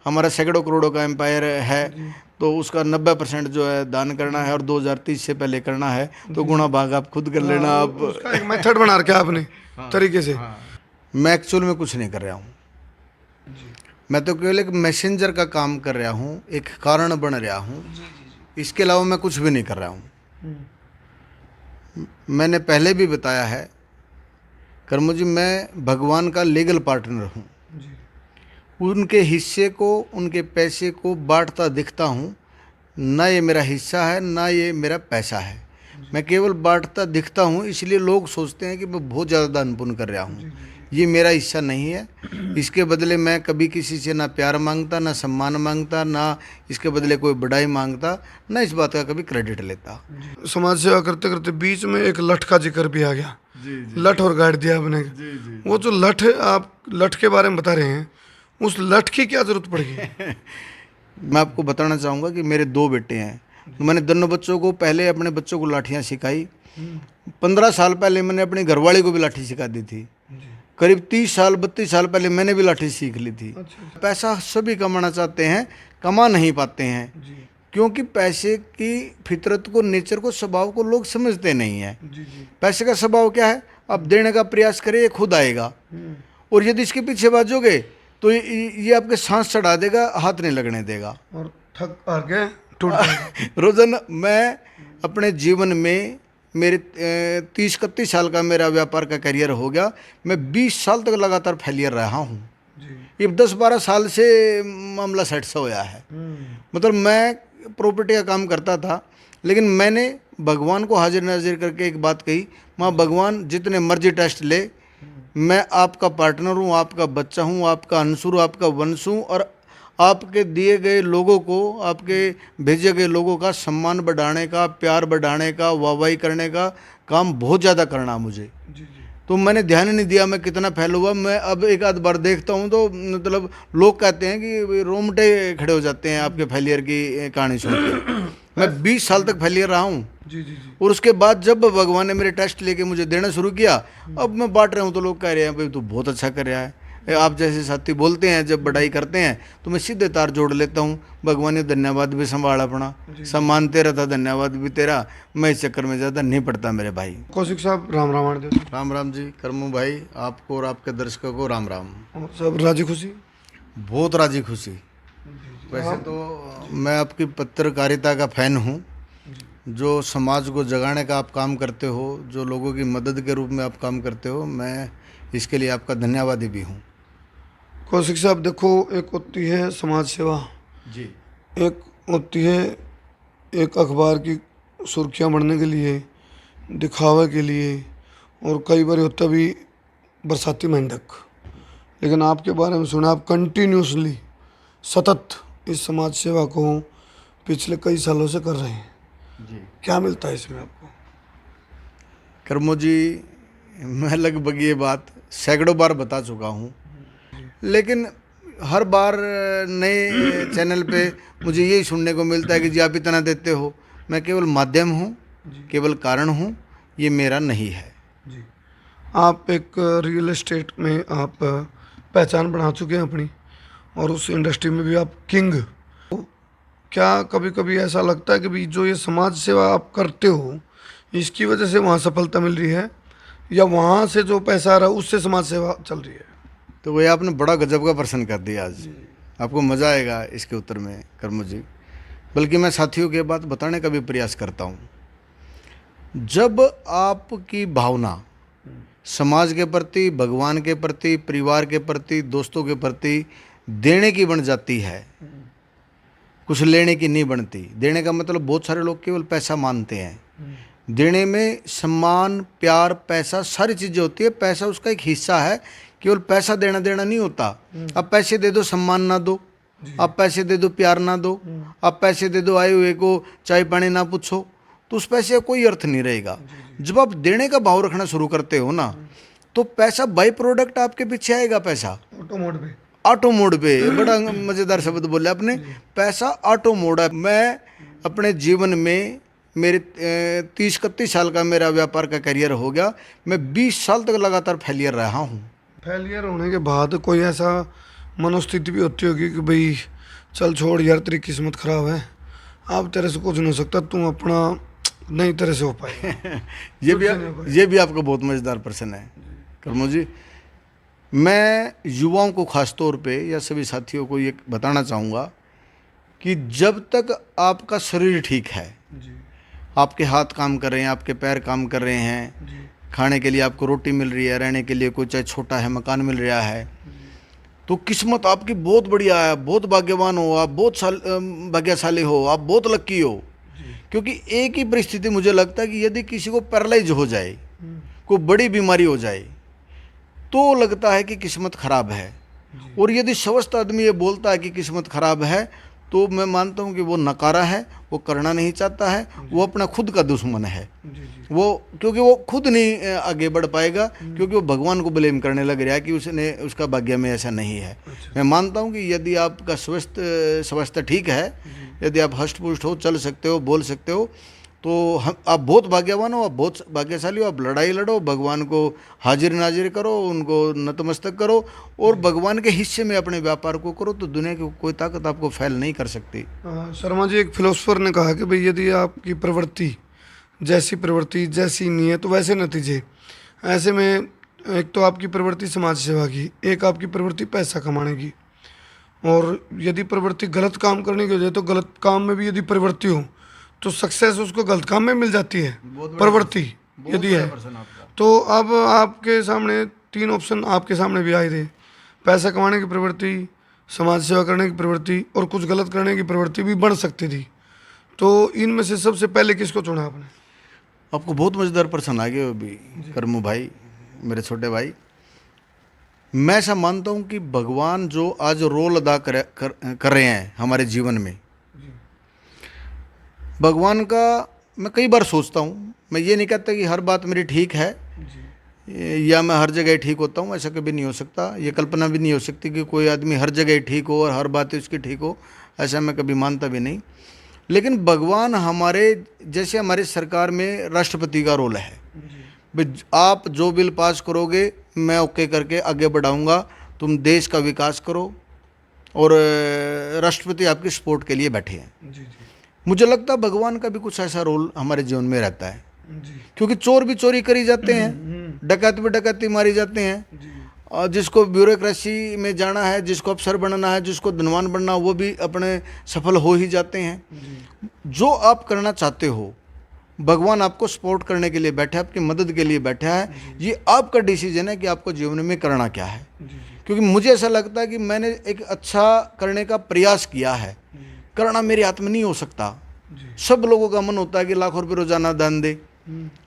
हमारा सैकड़ों करोड़ों का एम्पायर है, तो उसका 90% जो है दान करना है और 2030 से पहले करना है, तो गुणा भाग आप खुद कर लेना। आप उसका एक मेथड बना रखा आपने तरीके से। मैं एक्चुअल में कुछ नहीं कर रहा हूँ, मैं तो केवल एक मैसेंजर का काम कर रहा हूँ, एक कारण बन रहा हूँ, इसके अलावा मैं कुछ भी नहीं कर रहा हूँ। मैंने पहले भी बताया है कर्मो जी, मैं भगवान का लीगल पार्टनर हूँ। उनके हिस्से को, उनके पैसे को बांटता दिखता हूँ, ना ये मेरा हिस्सा है ना ये मेरा पैसा है, मैं केवल बांटता दिखता हूँ। इसलिए लोग सोचते हैं कि मैं बहुत ज़्यादा दान पुण्य कर रहा हूँ। ये मेरा हिस्सा नहीं है। इसके बदले मैं कभी किसी से ना प्यार मांगता, ना सम्मान मांगता, ना इसके बदले कोई बड़ाई मांगता, ना इस बात का कभी क्रेडिट लेता। समाज सेवा करते करते बीच में एक लठ का जिक्र भी आ गया। लठ और गाड़ दिया आपने। वो जो लठ, आप लठ के बारे में बता रहे हैं, उस लठ की क्या जरूरत पड़ गई? मैं आपको बताना चाहूँगा कि मेरे 2 बेटे हैं, तो मैंने दोनों बच्चों को पहले अपने बच्चों को लाठियाँ सिखाई। 15 साल पहले मैंने अपनी घरवाली को भी लाठी सिखा दी थी। करीब 30 साल 32 साल पहले मैंने भी लाठी सीख ली थी। पैसा सभी कमाना चाहते हैं, कमा नहीं पाते हैं, क्योंकि पैसे की फितरत को, नेचर को, स्वभाव को लोग समझते नहीं हैं। पैसे का स्वभाव क्या है? आप देने का प्रयास करें, ये खुद आएगा, और यदि इसके पीछे भागोगे तो ये आपके सांस चढ़ा देगा, हाथ नहीं लगने देगा और थक हार के टूट जाएगा। रोजाना मैं अपने जीवन में, मेरे 30-31 साल का मेरा व्यापार का करियर हो गया, मैं 20 साल तक लगातार फेलियर रहा हूँ। ये 10-12 साल से मामला सेट सा होया है। मतलब मैं प्रॉपर्टी का काम करता था, लेकिन मैंने भगवान को हाजिर नाजिर करके एक बात कही, माँ भगवान जितने मर्जी टेस्ट ले, मैं आपका पार्टनर हूँ, आपका बच्चा हूँ, आपका अंश हूँ, आपका वंश हूँ, और आपके दिए गए लोगों को, आपके भेजे गए लोगों का सम्मान बढ़ाने का, प्यार बढ़ाने का, वाहवाही करने का काम बहुत ज़्यादा करना है मुझे। तो मैंने ध्यान ही नहीं दिया मैं कितना फैल हुआ। मैं अब एक आध बार देखता हूँ तो मतलब लोग कहते हैं कि रोमटे खड़े हो जाते हैं आपके फेलियर की कहानी सुन के। मैं 20 साल तक फेलियर रहा हूँ, और उसके बाद जब भगवान ने मेरे टेस्ट लेके मुझे देना शुरू किया, अब मैं बांट रहा हूँ तो लोग कह रहे हैं भाई तू बहुत अच्छा कर रहा है। आप जैसे साथी बोलते हैं, जब बड़ाई करते हैं तो मैं सीधे तार जोड़ लेता हूँ, भगवान ने धन्यवाद भी संभाला अपना, सम्मान तेरा था, धन्यवाद भी तेरा, मैं इस चक्कर में ज़्यादा नहीं पड़ता मेरे भाई। कौशिक साहब, राम रामायण दे। राम राम जी करमू भाई, आपको और आपके दर्शकों को राम राम। और सब राजी खुशी? बहुत राजी खुशी। वैसे तो मैं आपकी पत्रकारिता का फ़ैन हूँ, जो समाज को जगाने का आप काम करते हो, जो लोगों की मदद के रूप में आप काम करते हो, मैं इसके लिए आपका धन्यवादी भी हूँ। कौशिक साहब देखो, एक होती है समाज सेवा जी, एक होती है एक अखबार की सुर्खियां बढ़ने के लिए, दिखावे के लिए, और कई बार होता भी बरसाती मेंढक। लेकिन आपके बारे में सुना, आप कंटिन्यूसली सतत इस समाज सेवा को पिछले कई सालों से कर रहे हैं। जी क्या मिलता है इसमें आपको? करमो जी, मैं लगभग ये बात सैकड़ों बार बता चुका हूँ, लेकिन हर बार नए चैनल पे मुझे यही सुनने को मिलता है कि जी आप इतना देते हो। मैं केवल माध्यम हूँ, केवल कारण हूँ, ये मेरा नहीं है। जी, आप एक रियल एस्टेट में आप पहचान बना चुके हैं अपनी, और उस इंडस्ट्री में भी आप किंग। क्या कभी कभी ऐसा लगता है कि भी जो ये समाज सेवा आप करते हो, इसकी वजह से वहाँ सफलता मिल रही है, या वहाँ से जो पैसा आ रहा है उससे समाज सेवा चल रही है? तो वही आपने बड़ा गजब का प्रश्न कर दिया आज, आपको मज़ा आएगा इसके उत्तर में कर्मो जी। बल्कि मैं साथियों के बात बताने का भी प्रयास करता हूँ। जब आपकी भावना समाज के प्रति, भगवान के प्रति, परिवार के प्रति, दोस्तों के प्रति देने की बन जाती है, कुछ लेने की नहीं बनती। देने का मतलब बहुत सारे लोग केवल पैसा मानते हैं। देने में सम्मान, प्यार, पैसा, सारी चीज़ें होती है। पैसा उसका एक हिस्सा है, केवल पैसा देना देना नहीं होता। आप पैसे दे दो, सम्मान ना दो, आप पैसे दे दो, प्यार ना दो, आप पैसे दे दो, आए हुए को चाय पानी ना पूछो, तो उस पैसे का कोई अर्थ नहीं रहेगा। जब आप देने का भाव रखना शुरू करते हो ना, तो पैसा बाई प्रोडक्ट आपके पीछे आएगा। पैसा ऑटो मोड पे, ऑटो मोड पे, बड़ा मज़ेदार शब्द बोले आपने, पैसा ऑटो मोड है। मैं अपने जीवन में, मेरे 30-31 साल का मेरा व्यापार का करियर हो गया, मैं 20 साल तक लगातार फेलियर रहा हूँ। फेलियर होने के बाद कोई ऐसा मनोस्थिति भी होती होगी कि भाई चल छोड़ यार, तेरी किस्मत खराब है, अब तेरे से कुछ नहीं हो सकता, तू अपना नहीं तेरे से हो पाएगा। ये भी आपका बहुत मज़ेदार प्रश्न है कर्मो जी। मैं युवाओं को खास तौर पे या सभी साथियों को ये बताना चाहूँगा कि जब तक आपका शरीर ठीक है, आपके हाथ काम कर रहे हैं, आपके पैर काम कर रहे हैं, खाने के लिए आपको रोटी मिल रही है, रहने के लिए कोई चाहे छोटा है मकान मिल रहा है, तो किस्मत आपकी बहुत बढ़िया है, बहुत भाग्यवान हो आप, बहुत भाग्यशाली हो आप, बहुत लक्की हो। क्योंकि एक ही परिस्थिति मुझे लगता है कि यदि किसी को पैरालाइज हो जाए, कोई बड़ी बीमारी हो जाए, तो लगता है कि किस्मत खराब है। और यदि स्वस्थ आदमी ये बोलता है कि किस्मत खराब है, तो मैं मानता हूँ कि वो नकारा है, वो करना नहीं चाहता है, वो अपना खुद का दुश्मन है। वो क्योंकि वो खुद नहीं आगे बढ़ पाएगा, क्योंकि वो भगवान को ब्लेम करने लग रहा है कि उसने उसका भाग्य में ऐसा नहीं है। मैं मानता हूँ कि यदि आपका स्वास्थ्य ठीक है, यदि आप हष्ट पुष्ट हो, चल सकते हो, बोल सकते हो, तो आप बहुत भाग्यवान हो, आप बहुत भाग्यशाली हो। आप लड़ाई लड़ो, भगवान को हाजिर नाजिर करो, उनको नतमस्तक करो और भगवान के हिस्से में अपने व्यापार को करो, तो दुनिया की कोई ताकत आपको फेल नहीं कर सकती। शर्मा जी, एक फिलोसफर ने कहा कि भाई यदि आपकी प्रवृत्ति जैसी नीयत वैसे नतीजे। ऐसे में एक तो आपकी प्रवृत्ति समाज सेवा की, एक आपकी प्रवृत्ति पैसा कमाने की, और यदि प्रवृत्ति गलत काम करने की हो जाए तो गलत काम में भी यदि प्रवृत्ति हो तो सक्सेस उसको गलत काम में मिल जाती है। प्रवृत्ति यदि है तो अब आपके सामने 3 ऑप्शन आपके सामने भी आए थे, पैसा कमाने की प्रवृत्ति, समाज सेवा करने की प्रवृत्ति और कुछ गलत करने की प्रवृत्ति भी बढ़ सकती थी। तो इनमें से सबसे पहले किसको चुना आपने? आपको बहुत मज़ेदार प्रश्न आ गया अभी कर्मू भाई, मेरे छोटे भाई। मैं ऐसा मानता हूँ कि भगवान जो आज रोल अदा कर रहे हैं हमारे जीवन में, भगवान का मैं कई बार सोचता हूँ। मैं ये नहीं कहता कि हर बात मेरी ठीक है या मैं हर जगह ठीक होता हूँ, ऐसा कभी नहीं हो सकता। ये कल्पना भी नहीं हो सकती कि कोई आदमी हर जगह ठीक हो और हर बात उसकी ठीक हो, ऐसा मैं कभी मानता भी नहीं। लेकिन भगवान हमारे जैसे हमारी सरकार में राष्ट्रपति का रोल है, आप जो बिल पास करोगे मैं ओके करके आगे बढ़ाऊंगा, तुम देश का विकास करो, और राष्ट्रपति आपकी सपोर्ट के लिए बैठे हैं। मुझे लगता है भगवान का भी कुछ ऐसा रोल हमारे जीवन में रहता है, क्योंकि चोर भी चोरी करी जाते हैं, डकैत भी डकैती मारी जाते हैं, और जिसको ब्यूरोक्रेसी में जाना है, जिसको अफसर बनना है, जिसको धनवान बनना, वो भी अपने सफल हो ही जाते हैं। जो आप करना चाहते हो भगवान आपको सपोर्ट करने के लिए बैठा है, आपकी मदद के लिए बैठा है। ये आपका डिसीजन है कि आपको जीवन में करना क्या है। क्योंकि मुझे ऐसा लगता है कि मैंने एक अच्छा करने का प्रयास किया है, करना मेरे हाथ में नहीं हो सकता। सब लोगों का मन होता है कि लाखों रुपये रोजाना दान दे,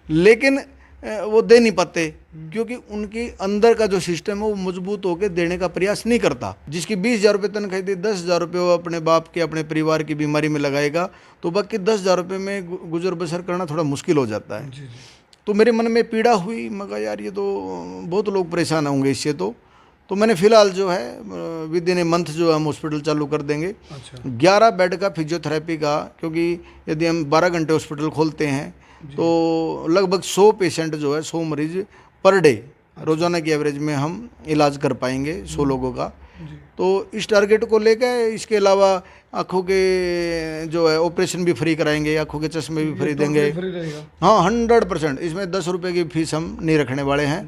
लेकिन वो दे नहीं पाते, क्योंकि उनके अंदर का जो सिस्टम है वो मजबूत होकर देने का प्रयास नहीं करता। जिसकी 20,000 रुपये तनख्वाह दी, 10,000 रुपये वो अपने बाप के, अपने परिवार की बीमारी में लगाएगा, तो बाकी 10,000 रुपये में गुजर बसर करना थोड़ा मुश्किल हो जाता है। तो मेरे मन में पीड़ा हुई, मगर यार ये तो बहुत लोग परेशान होंगे इससे। तो मैंने फिलहाल जो है विद इन ए मंथ जो हम हॉस्पिटल चालू कर देंगे। 11 बेड का फिजियोथेरेपी का, क्योंकि यदि हम 12 घंटे हॉस्पिटल खोलते हैं तो लगभग 100 पेशेंट जो है, 100 मरीज पर डे रोज़ाना की एवरेज में हम इलाज कर पाएंगे 100 लोगों का। तो इस टारगेट को लेकर, इसके अलावा आँखों के जो है ऑपरेशन भी फ्री कराएंगे, आँखों के चश्मे भी फ्री देंगे। हाँ 100%, इसमें 10 रुपये की फीस हम नहीं रखने वाले हैं।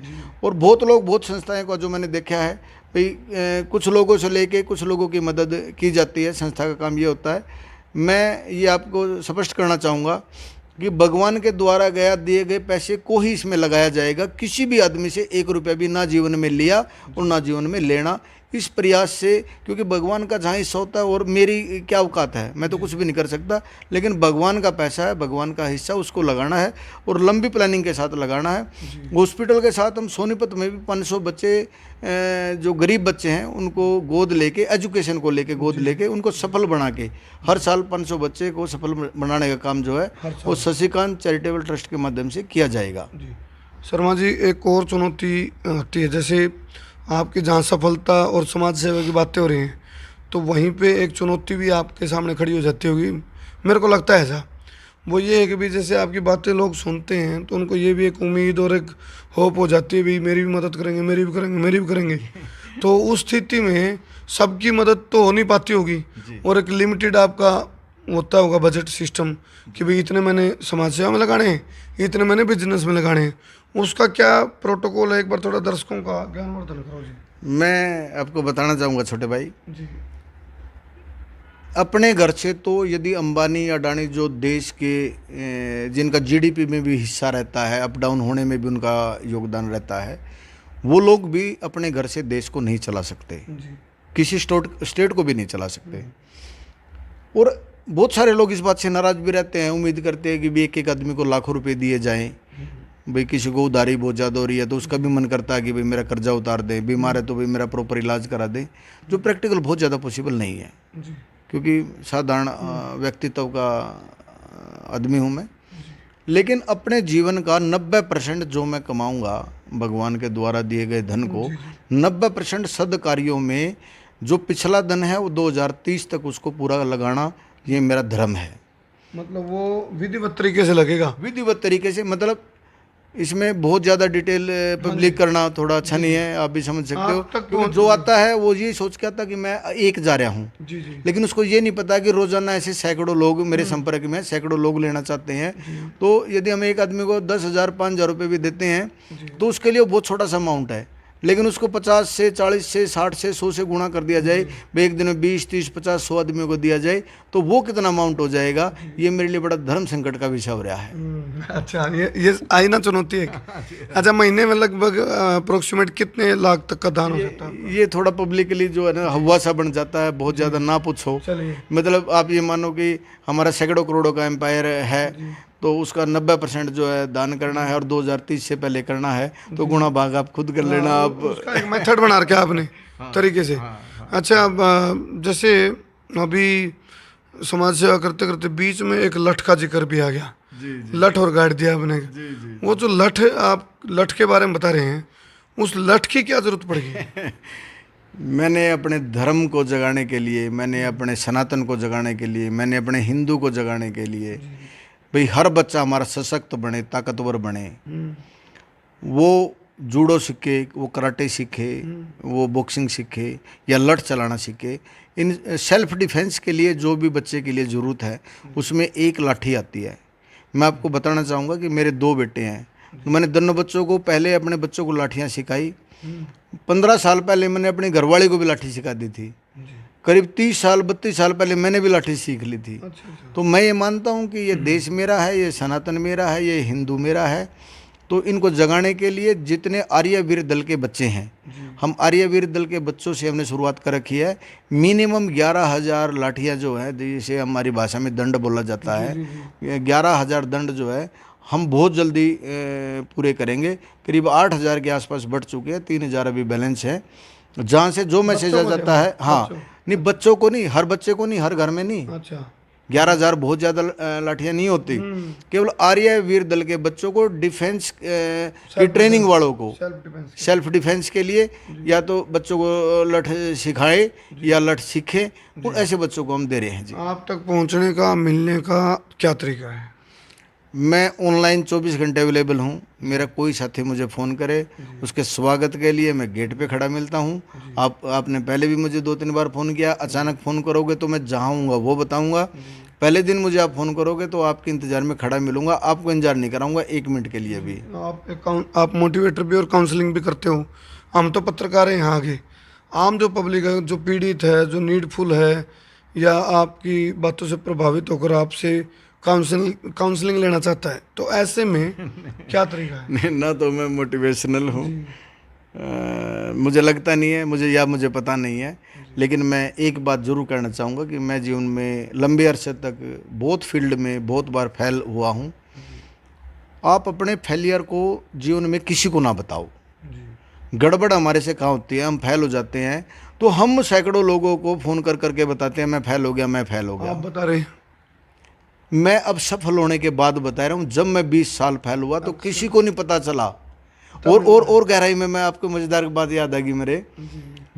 और बहुत संस्थाएं को जो मैंने देखा है भाई, कुछ लोगों से लेके कुछ लोगों की मदद की जाती है। संस्था का काम ये होता है। मैं ये आपको स्पष्ट करना चाहूँगा कि भगवान के द्वारा दिए गए पैसे को ही इसमें लगाया जाएगा। किसी भी आदमी से 1 रुपया भी ना जीवन में लिया और ना जीवन में लेना, इस प्रयास से, क्योंकि भगवान का जहाँ हिस्सा होता है, और मेरी क्या औकात है, मैं तो कुछ भी नहीं कर सकता। लेकिन भगवान का पैसा है, भगवान का हिस्सा, उसको लगाना है और लंबी प्लानिंग के साथ लगाना है। हॉस्पिटल के साथ हम सोनीपत में भी 500 बच्चे जो गरीब बच्चे हैं उनको गोद लेके, एजुकेशन को लेके गोद लेके उनको सफल बना के, हर साल 500 बच्चे को सफल बनाने का काम जो है वो शशिकांत चैरिटेबल ट्रस्ट के माध्यम से किया जाएगा। शर्मा जी, एक और चुनौती आती है, जैसे आपकी जहाँ सफलता और समाज सेवा की बातें हो रही हैं, तो वहीं पे एक चुनौती भी आपके सामने खड़ी हो जाती होगी, मेरे को लगता है ऐसा। वो ये है कि भी जैसे आपकी बातें लोग सुनते हैं तो उनको ये भी एक उम्मीद और एक होप हो जाती है, भी मेरी भी मदद करेंगे, मेरी भी करेंगे, मेरी भी करेंगे। तो उस स्थिति में सबकी मदद तो हो नहीं पाती होगी, जी। और एक लिमिटेड आपका होता होगा बजट सिस्टम कि भाई इतने मैंने समाज सेवा में लगाने हैं, इतने मैंने बिजनेस में लगाने हैं। उसका क्या प्रोटोकॉल है, एक बार थोड़ा दर्शकों का ज्ञानवर्धन करो जी। मैं आपको बताना चाहूँगा छोटे भाई, जी अपने घर से तो यदि अंबानी अडानी जो देश के जिनका जीडीपी में भी हिस्सा रहता है, अप डाउन होने में भी उनका योगदान रहता है, वो लोग भी अपने घर से देश को नहीं चला सकते, जी किसी स्टेट को भी नहीं चला सकते। और बहुत सारे लोग इस बात से नाराज़ भी रहते हैं, उम्मीद करते हैं कि भी एक एक आदमी को लाखों रुपए दिए जाएं। भाई किसी को उधारी बहुत ज़्यादा हो रही है तो उसका भी मन करता है कि भाई मेरा कर्जा उतार दें, बीमार है तो भाई मेरा प्रॉपर इलाज करा दें, जो प्रैक्टिकल बहुत ज़्यादा पॉसिबल नहीं है, जी क्योंकि साधारण व्यक्तित्व का आदमी हूँ मैं। लेकिन अपने जीवन का 90% जो मैं कमाऊँगा भगवान के द्वारा दिए गए धन को, 90% सद कार्यों में जो पिछला धन है वो 2030 तक उसको पूरा लगाना, ये मेरा धर्म है। मतलब वो विधिवत तरीके से लगेगा। विधिवत तरीके से, मतलब इसमें बहुत ज़्यादा डिटेल पब्लिक करना थोड़ा अच्छा नहीं है, आप भी समझ सकते हो। आप तक क्योंकि जो आता है वो ये सोच के आता कि मैं एक जा रहा हूँ, जी जी लेकिन उसको ये नहीं पता कि रोजाना ऐसे सैकड़ों लोग मेरे संपर्क में, सैकड़ों लोग लेना चाहते हैं। तो यदि हम एक आदमी को 10,000 5,000 रुपये भी देते हैं तो उसके लिए वो बहुत छोटा सा अमाउंट है, लेकिन उसको 50 से 40 से 60 से 100 से गुणा कर दिया जाए, भाई एक दिन में 20 30 50 100 आदमियों को दिया जाए तो वो कितना अमाउंट हो जाएगा। ये मेरे लिए बड़ा धर्म संकट का विषय हो रहा है। अच्छा, ये आई ना चुनौती है। अच्छा, महीने में लगभग अप्रोक्सीमेट कितने लाख तक का दान हो सकता है? ये थोड़ा पब्लिकली जो है ना हवा सा बन जाता है, बहुत ज़्यादा ना पूछो। चलिए, मतलब आप ये मानो कि हमारा सैकड़ों करोड़ों का एम्पायर है, तो उसका 90% जो है दान करना है और 2030 से पहले करना है, तो गुणा भाग आप खुद कर लेना। आप उसका एक मेथड बना रखा है आपने तरीके से। अच्छा, अब जैसे अभी समाज सेवा करते करते बीच में एक लठ का जिक्र भी आ गया। जी लठ और गाड़ दिया आपने। जी। वो जो लठ, आप लठ के बारे में बता रहे हैं, उस लठ की क्या जरूरत पड़ेगी? मैंने अपने धर्म को जगाने के लिए, मैंने अपने सनातन को जगाने के लिए, मैंने अपने हिंदू को जगाने के लिए, भाई हर बच्चा हमारा सशक्त बने, ताकतवर बने, वो जूडो सीखे, वो कराटे सीखे, वो बॉक्सिंग सीखे या लठ चलाना सीखे। इन सेल्फ डिफेंस के लिए जो भी बच्चे के लिए ज़रूरत है उसमें एक लाठी आती है। मैं आपको बताना चाहूँगा कि मेरे 2 बेटे हैं, तो मैंने दोनों बच्चों को पहले अपने बच्चों को लाठियाँ सिखाई। 15 साल पहले मैंने अपनी घरवाली को भी लाठी सिखा दी थी। करीब 30 साल 32 साल पहले मैंने भी लाठी सीख ली थी। तो मैं ये मानता हूँ कि ये देश मेरा है, ये सनातन मेरा है, ये हिंदू मेरा है। तो इनको जगाने के लिए जितने आर्यवीर दल के बच्चे हैं, हम आर्यवीर दल के बच्चों से हमने शुरुआत कर रखी है। मिनिमम 11,000 लाठियाँ जो है, जिसे हमारी भाषा में दंड बोला जाता है, 11,000 दंड जो है हम बहुत जल्दी पूरे करेंगे। करीब 8,000 के आसपास बढ़ चुके हैं, 3,000 अभी बैलेंस है। जहाँ से जो मैसेज आ जाता है, हाँ नहीं बच्चों को नहीं, हर बच्चे को नहीं, हर घर में नहीं। अच्छा, 11,000 बहुत ज़्यादा लाठियाँ नहीं होती। केवल आर्यवीर दल के बच्चों को डिफेंस की ट्रेनिंग वालों को सेल्फ डिफेंस के लिए या तो बच्चों को लठ सिखाए या लठ सीखे, और ऐसे बच्चों को हम दे रहे हैं। जी, आप तक पहुंचने का, मिलने का क्या तरीका है? मैं ऑनलाइन 24 घंटे अवेलेबल हूँ। मेरा कोई साथी मुझे फ़ोन करे, उसके स्वागत के लिए मैं गेट पे खड़ा मिलता हूँ। आपने पहले भी मुझे 2-3 बार फ़ोन किया। अचानक फ़ोन करोगे तो मैं जहाँ हूँगा वो बताऊँगा। पहले दिन मुझे आप फ़ोन करोगे तो आपके इंतज़ार में खड़ा मिलूँगा, आपको इंतजार नहीं कराऊँगा 1 मिनट के लिए भी। आप मोटिवेटर भी और काउंसलिंग भी करते हो। हम तो पत्रकार हैं यहाँ आगे, आम जो पब्लिक है, जो पीड़ित है, जो नीडफुल है, या आपकी बातों से प्रभावित होकर आपसे काउंसलिंग लेना चाहता है, तो ऐसे में क्या तरीका है? नहीं, ना तो मैं मोटिवेशनल हूँ, मुझे लगता नहीं है, मुझे पता नहीं है। लेकिन मैं एक बात ज़रूर कहना चाहूँगा कि मैं जीवन में लंबे अरसे तक बहुत फील्ड में बहुत बार फेल हुआ हूँ। आप अपने फेलियर को जीवन में किसी को ना बताओ। गड़बड़ हमारे से कहाँ होती है, हम फेल हो जाते हैं तो हम सैकड़ों लोगों को फ़ोन कर करके बताते हैं मैं फेल हो गया, मैं फेल हो गया। आप बता रहे हैं, मैं अब सफल होने के बाद बता रहा हूँ। जब मैं 20 साल फेल हुआ तो किसी को नहीं पता चला। और गहराई में मैं आपको मज़ेदार बात याद आ गई मेरे,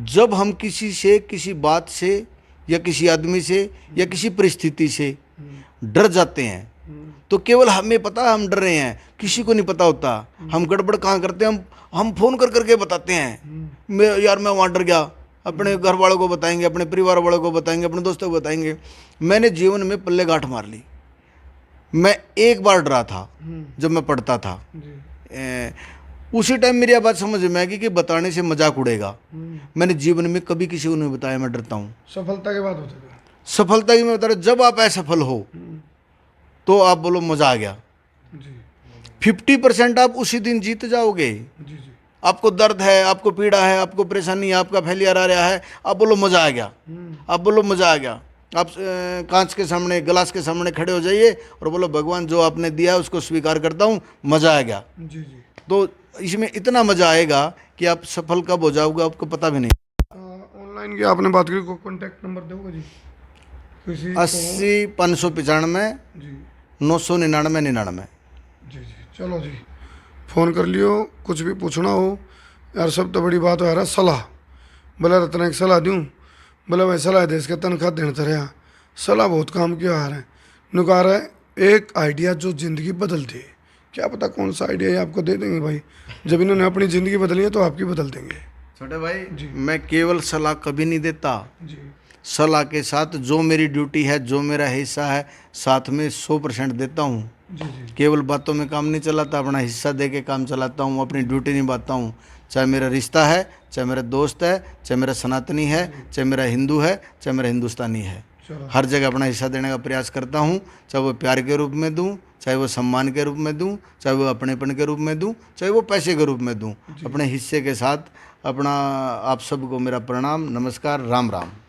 जब हम किसी से, किसी बात से या किसी आदमी से या किसी परिस्थिति से डर जाते हैं तो केवल हमें पता है हम डर रहे हैं, किसी को नहीं पता होता। हम गड़बड़ कहाँ करते हैं, हम फ़ोन कर करके बताते हैं, मैं वहाँ डर गया, अपने घर वालों को बताएंगे, अपने परिवार वालों को बताएंगे, अपने दोस्तों को बताएंगे। मैंने जीवन में पल्ले गांठ मार ली। मैं एक बार डरा था जब मैं पढ़ता था। उसी टाइम मेरी बात समझ में आ गई कि बताने से मजाक उड़ेगा। मैंने जीवन में कभी किसी को नहीं बताया मैं डरता हूँ। सफलता के बाद होता था। सफलता की मैं बता रहा हूं, जब आप असफल हो तो आप बोलो मजा आ गया। जी 50% आप उसी दिन जीत जाओगे। जी जी। आपको दर्द है, आपको पीड़ा है, आपको परेशानी है, आपका फेलियर आ रहा है, आप बोलो मजा आ गया। आप बोलो मजा आ गया। आप कांच के सामने, गिलास के सामने खड़े हो जाइए और बोलो भगवान जो आपने दिया उसको स्वीकार करता हूँ, मजा आ गया। जी जी। तो इसमें इतना मजा आएगा कि आप सफल कब हो जाओगे आपको पता भी नहीं। ऑनलाइन की आपने बात की, को कॉन्टैक्ट नंबर दोगे जी किसी को? 80 595 जी 999 99। जी जी। चलो जी, फ़ोन कर लियो, कुछ भी पूछना हो यार। सब तो बड़ी बात हो यार, सलाह बोला रत्ना एक सलाह दूँ, बोला भाई सलाह दे इसका तनख्वाह देने तरह सलाह बहुत काम की आ रहा है। नुकार है एक आइडिया जो ज़िंदगी बदल दे। क्या पता कौन सा आइडिया ये आपको दे देंगे भाई। जब इन्होंने अपनी ज़िंदगी बदली है तो आपकी बदल देंगे। छोटे भाई मैं केवल सलाह कभी नहीं देता। जी सलाह के साथ जो मेरी ड्यूटी है, जो मेरा हिस्सा है, साथ में 100% देता हूँ। जी जी केवल बातों में काम नहीं चलाता, अपना हिस्सा दे के काम चलाता हूँ, अपनी ड्यूटी निभाता हूँ। चाहे मेरा रिश्ता है, चाहे मेरा दोस्त है, चाहे मेरा सनातनी है, चाहे मेरा हिंदू है, चाहे मेरा हिंदुस्तानी है, चलो हर जगह अपना हिस्सा देने का प्रयास करता हूँ। चाहे वो प्यार के रूप में दूँ, चाहे वो सम्मान के रूप में दूँ, चाहे वो अपनेपन के रूप में दूँ, चाहे वो पैसे के रूप में दूँ, अपने हिस्से के साथ अपना। आप सबको मेरा प्रणाम, नमस्कार, राम राम।